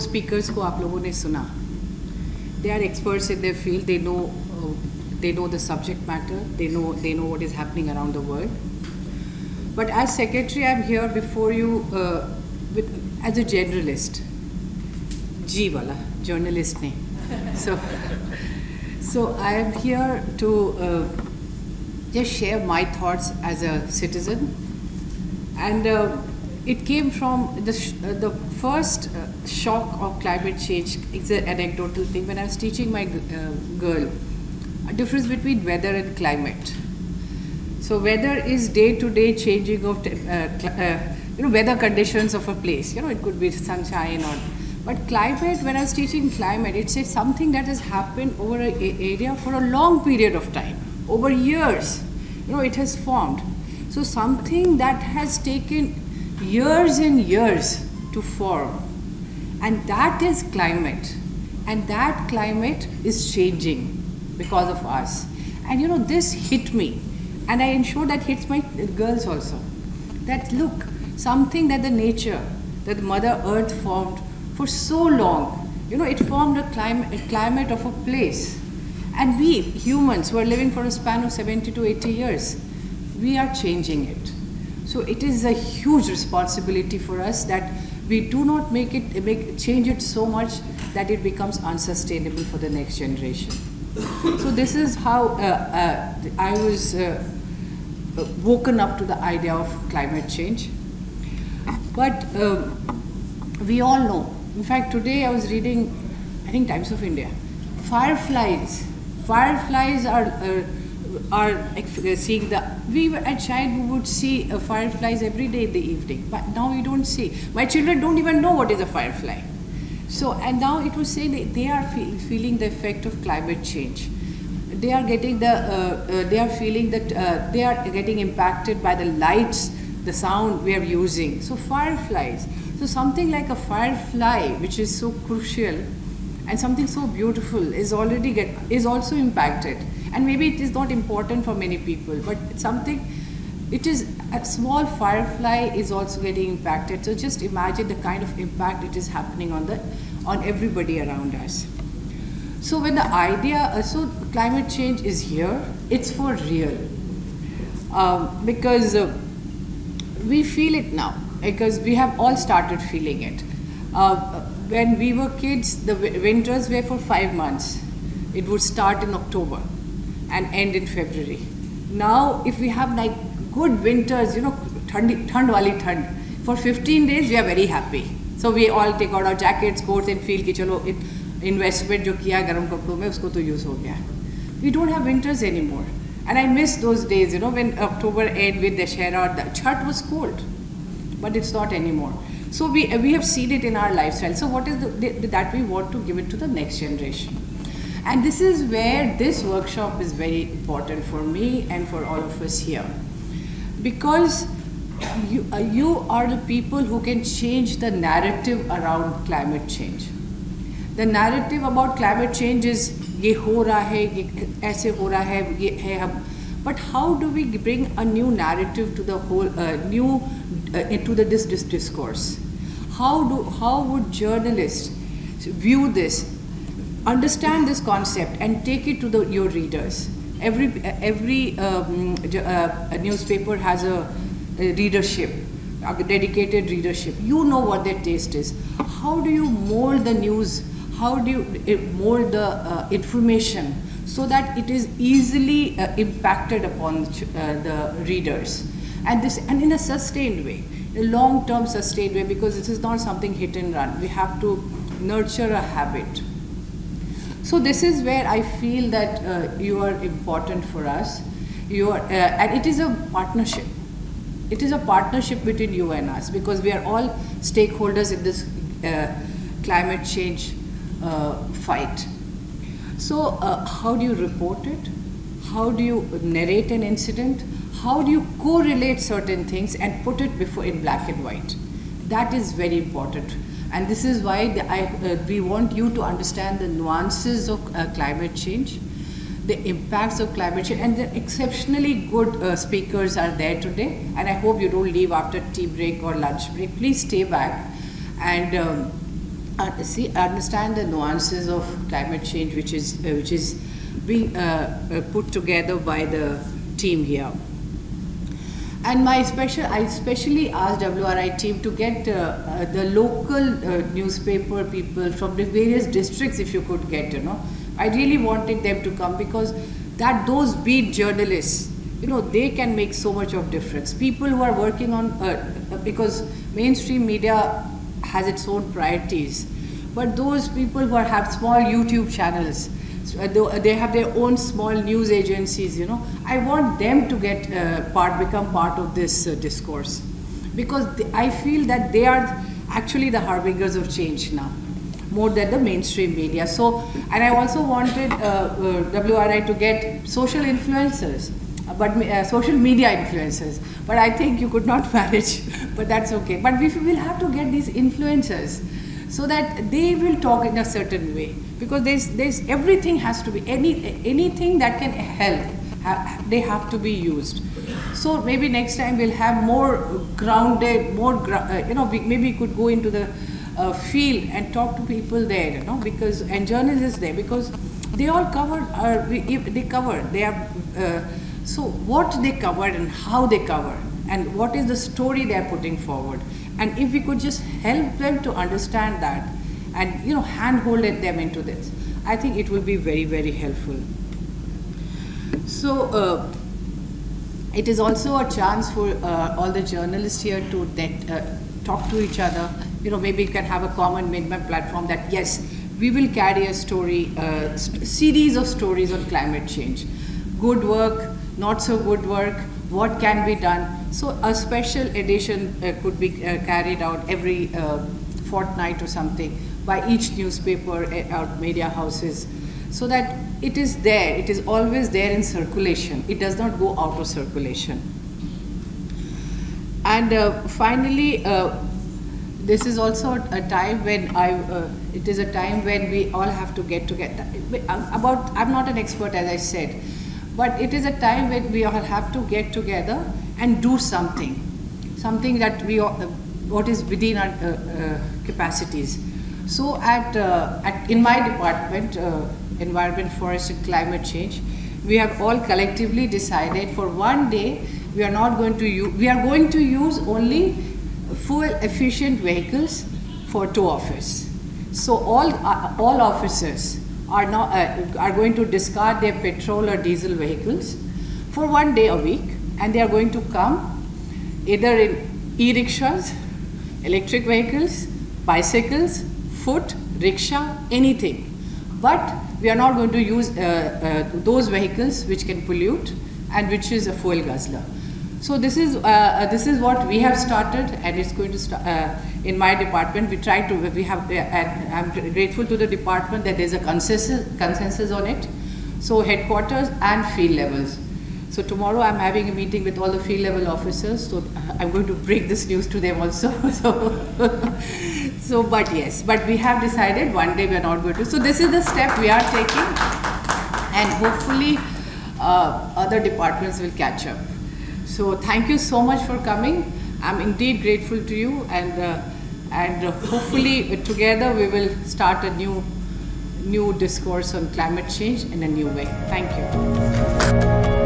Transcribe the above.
Speakers को आप लोगों ने सुना. They are experts in their field. They know the subject matter. They know what is happening around the world. But as secretary, I'm here before you as a generalist. G wala journalist ne. So I am here to just share my thoughts as a citizen, and it came from the first shock of climate change. It's an anecdotal thing. When I was teaching my girl, a difference between weather and climate. So weather is day-to-day changing of weather conditions of a place. It could be sunshine or. But climate, when I was teaching climate, it's something that has happened over an area for a long period of time, over years. It has formed. So something that has taken years and years to form, and that is climate, and that climate is changing because of us. And this hit me, and I ensure that hits my girls also, that look, something that the nature, that Mother Earth formed for so long, it formed a climate of a place, and we humans who are living for a span of 70 to 80 years, we are changing it. So it is a huge responsibility for us that we do not change it so much that it becomes unsustainable for the next generation. So this is how I was woken up to the idea of climate change. But we all know. In fact, today I was reading, I think Times of India, Fireflies are seeing we were at child, we would see fireflies every day in the evening, but now we don't see. My children don't even know what is a firefly. So, and now it was saying that they are feeling the effect of climate change. They are getting they are feeling that they are getting impacted by the lights, the sound we are using. So fireflies. So something like a firefly, which is so crucial, and something so beautiful is also impacted. And maybe it is not important for many people, but a small firefly is also getting impacted. So just imagine the kind of impact it is happening on everybody around us. So when the idea, climate change is here, it's for real. Because we feel it now, because we have all started feeling it. When we were kids, the winters were for 5 months. It would start in October and end in February. Now, if we have like good winters, thand wali thand, for 15 days we are very happy. So we all take out our jackets, coats, and feel कि चलो investment जो किया गर्म कपड़ों में उसको तो use हो गया. We don't have winters anymore, and I miss those days. When October end with the Dashera, the Chhat was cold, but it's not anymore. So we have seen it in our lifestyle. So what is that we want to give it to the next generation? And this is where this workshop is very important for me and for all of us here. Because you are the people who can change the narrative around climate change. The narrative about climate change is, ye ho raha hai, ye aise ho raha hai, ye hai hum. But how do we bring a new narrative to the whole, into this discourse? How would journalists view this, understand this concept, and take it to your readers? Every newspaper has a readership, a dedicated readership. You know what their taste is. How do you mold the news? How do you mold the information so that it is easily impacted upon the readers, and in a sustained way, a long-term sustained way, because this is not something hit and run. We have to nurture a habit. So this is where I feel that you are important for us. And it is a partnership. It is a partnership between you and us, because we are all stakeholders in this climate change fight. So how do you report it? How do you narrate an incident? How do you correlate certain things and put it in black and white? That is very important. And this is why we want you to understand the nuances of climate change, the impacts of climate change, and the exceptionally good speakers are there today. And I hope you don't leave after tea break or lunch break. Please stay back and understand the nuances of climate change, which is being put together by the team here. And I especially asked WRI team to get the local newspaper people from the various districts, if you could get, I really wanted them to come, because those beat journalists, they can make so much of difference. People who are working on, because mainstream media has its own priorities, but those people who have small YouTube channels, they have their own small news agencies, I want them to become part of this discourse, because I feel that they are actually the harbingers of change now, more than the mainstream media. So, and I also wanted WRI to get social influencers, social media influencers, but I think you could not manage, but that's okay. But we will have to get these influencers so that they will talk in a certain way, because there's everything has to be, anything that can help, they have to be used. So maybe next time we'll have more grounded, maybe we could go into the field and talk to people there, because, and journalists there, because they all covered, so what they covered and how they covered, and what is the story they are putting forward. And if we could just help them to understand that and handhold them into this, I think it will be very, very helpful. So it is also a chance for all the journalists here to talk to each other. Maybe we can have a common minimum platform that yes, we will carry a story, series of stories on climate change, good work, not so good work, what can be done. So a special edition could be carried out every fortnight or something by each newspaper or media houses, so that it is there, it is always there in circulation, it does not go out of circulation. And finally, this is also a time when it is a time when we all have to get together. I'm not an expert, as I said, but it is a time when we all have to get together and do something that what is within our capacities. So in my department, Environment, Forest and Climate Change, we have all collectively decided for one day we are going to use only fuel efficient vehicles for tow office. So all officers are going to discard their petrol or diesel vehicles for one day a week, and they are going to come either in e-rickshaws, electric vehicles, bicycles, foot, rickshaw, anything. But we are not going to use those vehicles which can pollute and which is a fuel guzzler. So this is what we have started, and it's going to start in my department. And I'm grateful to the department that there's a consensus on it. So headquarters and field levels. So tomorrow I'm having a meeting with all the field level officers. So I'm going to break this news to them also. But we have decided one day we are not going to. So this is the step we are taking, and hopefully other departments will catch up. So thank you so much for coming. I'm indeed grateful to you, and hopefully together we will start a new discourse on climate change in a new way. Thank you.